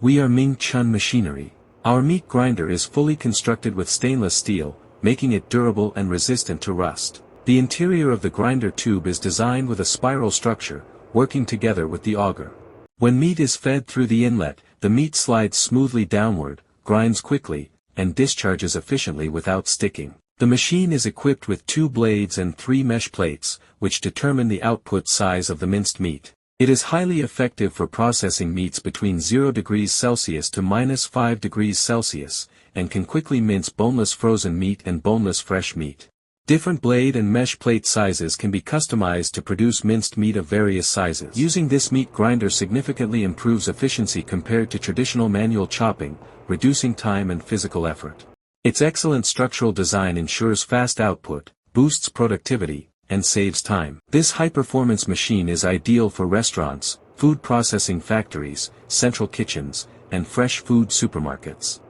We are Ming Chun Machinery. Our meat grinder is fully constructed with stainless steel, making it durable and resistant to rust. The interior of the grinder tube is designed with a spiral structure, working together with the auger. When meat is fed through the inlet, the meat slides smoothly downward, grinds quickly, and discharges efficiently without sticking. The machine is equipped with 2 blades and 3 mesh plates, which determine the output size of the minced meat. It is highly effective for processing meats between 0 degrees Celsius to -5 degrees Celsius, and can quickly mince boneless frozen meat and boneless fresh meat. Different blade and mesh plate sizes can be customized to produce minced meat of various sizes. Using this meat grinder significantly improves efficiency compared to traditional manual chopping, reducing time and physical effort. Its excellent structural design ensures fast output, boosts productivity, and saves time. This high-performance machine is ideal for restaurants, food processing factories, central kitchens, and fresh food supermarkets.